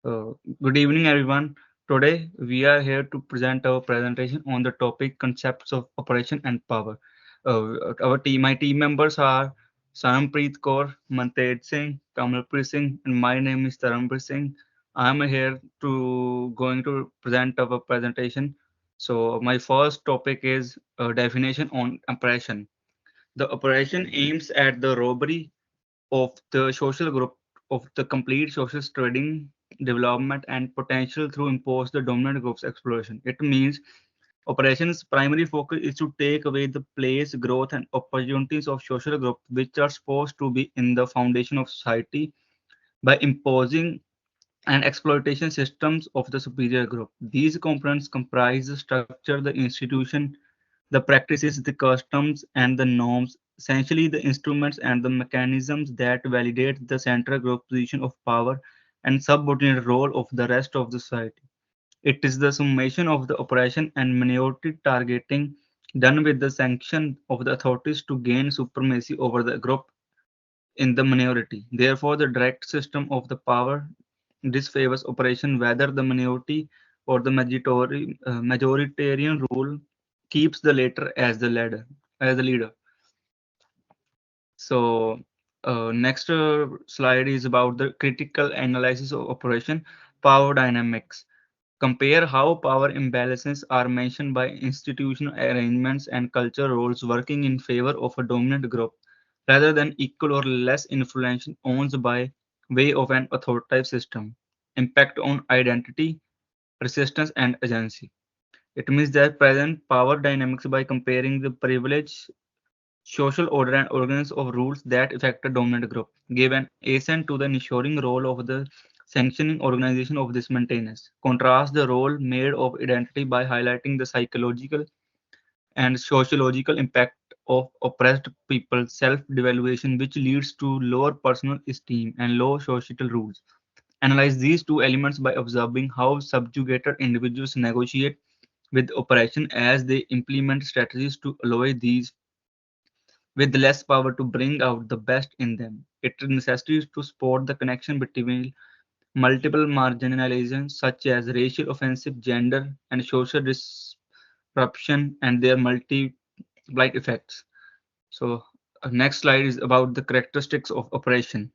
Uh, Good evening, everyone. Today, we are here to present our presentation on the topic concepts of operation and power. My team members are Sanampreet Kaur, Manted Singh, Kamalpreet Singh, and my name is Tarampreet Singh. I am here to going to present our presentation. So, my first topic is definition on operation. The operation aims at the robbery of the social group of the complete social trading development and potential through impose the dominant group's exploration. It means operations primary focus is to take away the place, growth and opportunities of social groups which are supposed to be in the foundation of society by imposing and exploitation systems of the superior group. These components comprise the structure, the institution, the practices, the customs, and the norms, essentially the instruments and the mechanisms that validate the central group position of power and subordinate role of the rest of the society. It is the summation of the operation and minority targeting done with the sanction of the authorities to gain supremacy over the group in the minority. Therefore, the direct system of the power disfavors operation whether the minority or the majoritarian rule keeps the latter as the leader. So next slide is about the critical analysis of operation power dynamics. Compare how power imbalances are mentioned by institutional arrangements and cultural roles working in favor of a dominant group rather than equal or less influence owned by way of an authoritative system. Impact on identity, resistance, and agency. It means that present power dynamics by comparing the privilege, social order, and organs of rules that affect a dominant group, give an assent to the ensuring role of the sanctioning organization of this maintenance. Contrast the role made of identity by highlighting the psychological and sociological impact of oppressed people's self-devaluation, which leads to lower personal esteem and low societal rules. Analyze these two elements by observing how subjugated individuals negotiate with oppression as they implement strategies to allow these with less power to bring out the best in them. It necessitates to support the connection between multiple marginalizations such as racial offensive, gender, and social disruption and their multiplied effects. So, next slide is about the characteristics of operation.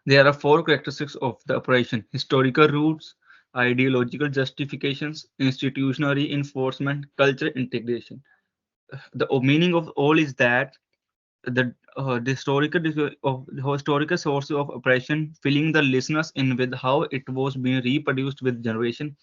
There are four characteristics of the operation: historical roots, ideological justifications, institutional reinforcement, cultural integration. The meaning of all is that the historical source of oppression, filling the listeners in with how it was being reproduced with generation,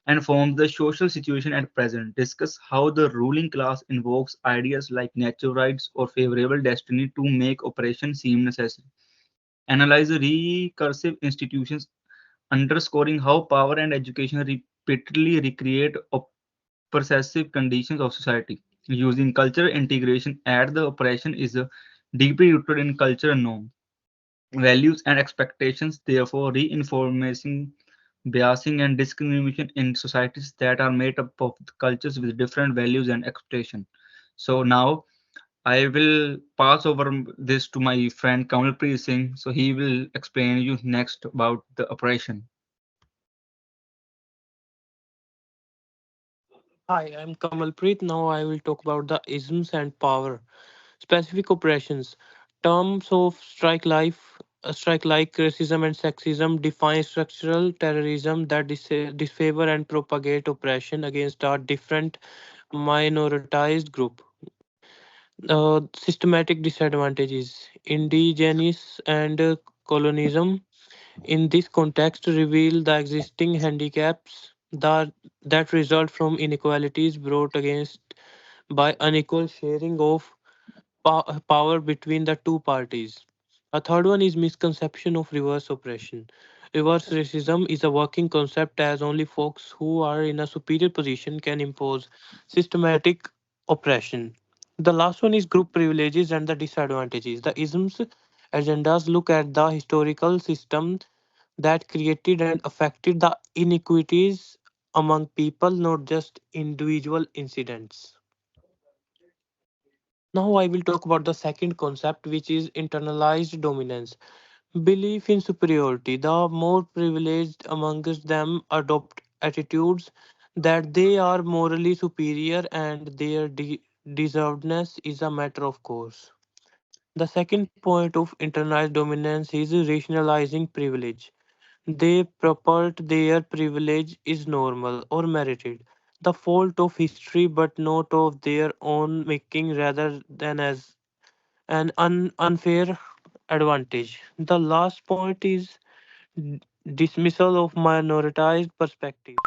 and forms the social situation at present. Discuss how the ruling class invokes ideas like natural rights or favorable destiny to make oppression seem necessary. Analyze the recursive institutions, underscoring how power and education repeatedly recreate oppressive conditions of society. Using cultural integration at the operation is deeply rooted in cultural norms, values, and expectations, therefore reinforcing biasing and discrimination in societies that are made up of cultures with different values and expectations. So now I will pass over this to my friend Kamalpreet Singh. So he will explain you next about the operation. Hi, I'm Kamalpreet. Now I will talk about the isms and power. Specific operations. Terms of strike like racism and sexism define structural terrorism that disfavor and propagate oppression against a different minoritized group. Systematic disadvantages. Indigenous and colonism in this context reveal the existing handicaps that result from inequalities brought against by unequal sharing of power between the two parties. A third one is misconception of reverse oppression. Reverse racism is a working concept as only folks who are in a superior position can impose systematic oppression. The last one is group privileges and the disadvantages. The isms agendas look at the historical system that created and affected the inequities among people, not just individual incidents. Now I will talk about the second concept, which is internalized dominance. Belief in superiority. The more privileged amongst them adopt attitudes that they are morally superior and their deservedness is a matter of course. The second point of internalized dominance is rationalizing privilege. They purport their privilege is normal or merited, the fault of history but not of their own making rather than as an unfair advantage. The last point is dismissal of minoritized perspectives.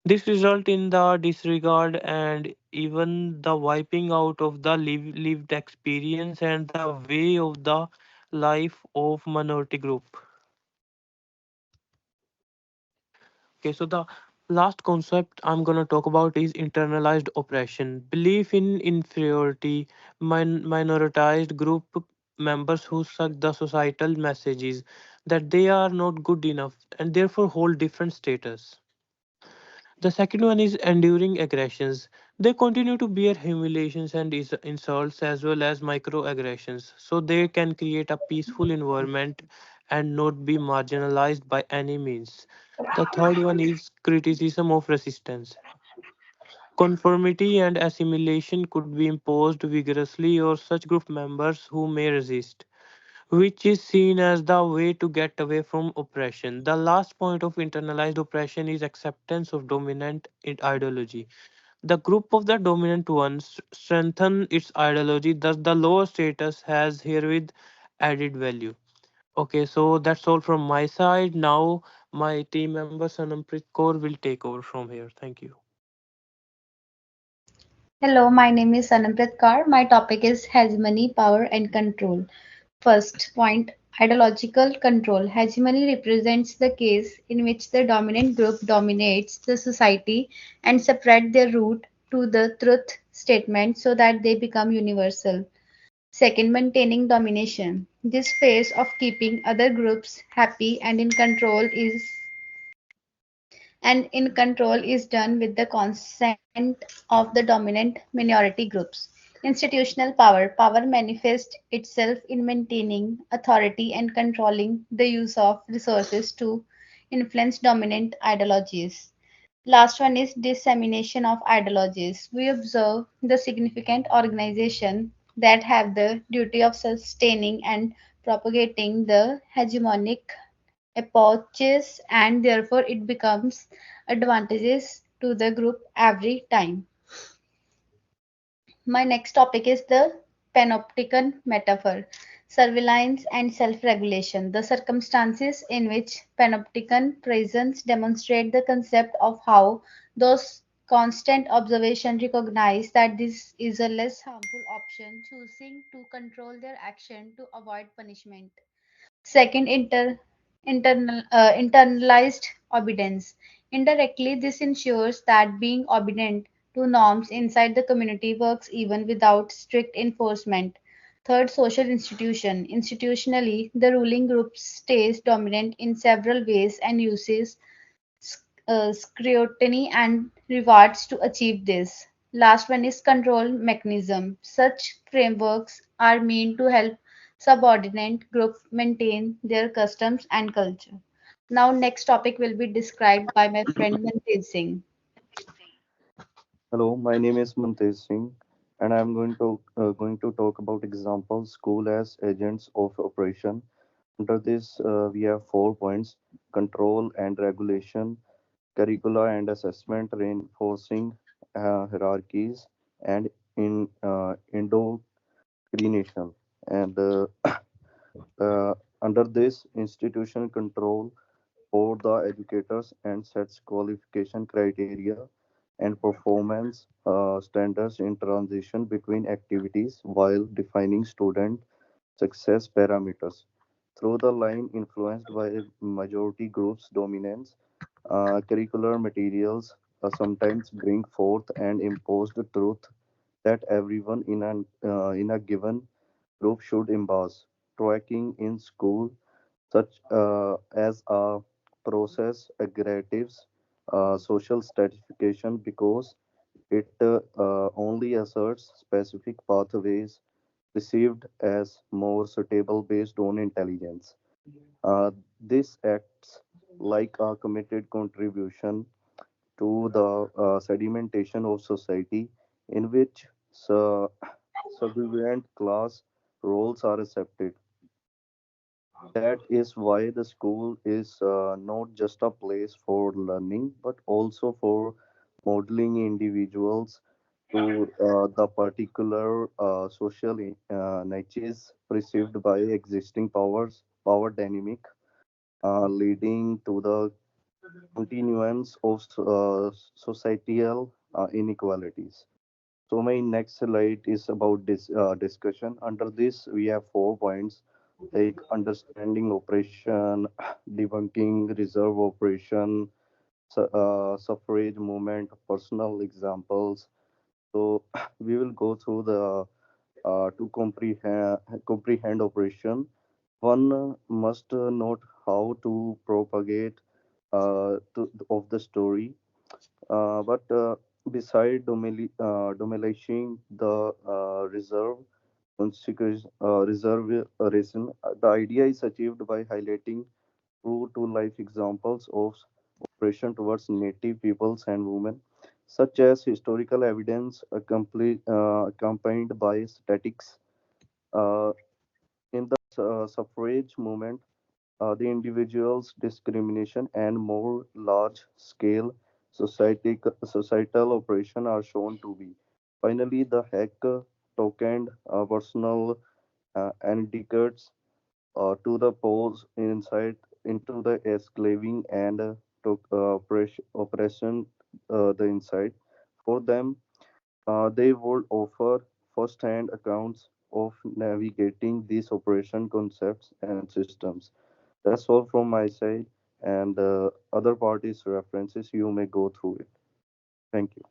This results in the disregard and even the wiping out of the lived experience and the way of the life of minority group. Okay, so the last concept I'm going to talk about is internalized oppression. Belief in inferiority, minoritized group members who suck the societal messages that they are not good enough and therefore hold different status. The second one is enduring aggressions. They continue to bear humiliations and insults as well as microaggressions, so they can create a peaceful environment and not be marginalized by any means. The third one is criticism of resistance. Conformity and assimilation could be imposed vigorously or such group members who may resist, which is seen as the way to get away from oppression. The last point of internalized oppression is acceptance of dominant ideology. The group of the dominant ones strengthen its ideology, thus the lower status has herewith added value. Okay, so that's all from my side. Now my team member Sanampreet Kaur will take over from here. Thank you. Hello, my name is Sanamrit Kaur. My topic is hegemony, power, and control. First point, ideological control. Hegemony represents the case in which the dominant group dominates the society and spread their root to the truth statement so that they become universal. Second, maintaining domination. This phase of keeping other groups happy and in control is done with the consent of the dominant minority groups. Institutional power. Power manifests itself in maintaining authority and controlling the use of resources to influence dominant ideologies. Last one is dissemination of ideologies. We observe the significant organization that have the duty of sustaining and propagating the hegemonic approaches and therefore it becomes advantages to the group every time. My next topic is the panopticon metaphor, surveillance and self-regulation. The circumstances in which panopticon presence demonstrate the concept of how those constant observation recognize that this is a less harmful option, choosing to control their action to avoid punishment. Second, internalized obedience. Indirectly, this ensures that being obedient to norms inside the community works even without strict enforcement. Third, social institution. Institutionally, the ruling group stays dominant in several ways and uses scrutiny and rewards to achieve this. Last one is control mechanism. Such frameworks are meant to help subordinate groups maintain their customs and culture. Now, next topic will be described by my friend Mantev Singh. Hello, my name is Mantej Singh, and I am going to talk about examples school as agents of operation. Under this, we have 4 points: control and regulation, curricula and assessment, reinforcing hierarchies, and indoctrination. And under this, institutional control for the educators and sets qualification criteria and performance standards in transition between activities while defining student success parameters. Through the line influenced by majority groups' dominance, curricular materials sometimes bring forth and impose the truth that everyone in a given group should embrace. Tracking in school, such as a process aggregates social stratification because it only asserts specific pathways perceived as more suitable based on intelligence. Uh, this acts like a committed contribution to the sedimentation of society in which subservient class roles are accepted. That is why the school is not just a place for learning, but also for modeling individuals to the particular social niches perceived by existing power dynamic, leading to the continuance of societal inequalities. So my next slide is about this discussion. Under this, we have 4 points like understanding operation, debunking reserve operation, suffrage movement, personal examples. So we will go through the to comprehend operation. One must note how to propagate of the story, but beside demolishing the reservation, the idea is achieved by highlighting true to life examples of oppression towards native peoples and women, such as historical evidence accompanied by statistics. Uh, in the suffrage movement, the individual's discrimination and more large scale societal operation are shown to be. Finally, the hack tokened personal anecdotes to the pose insight into the esclaving and oppression the insight. For them, they would offer first-hand accounts of navigating these operation concepts and systems. That's all from my side, and other parties' references you may go through it. Thank you.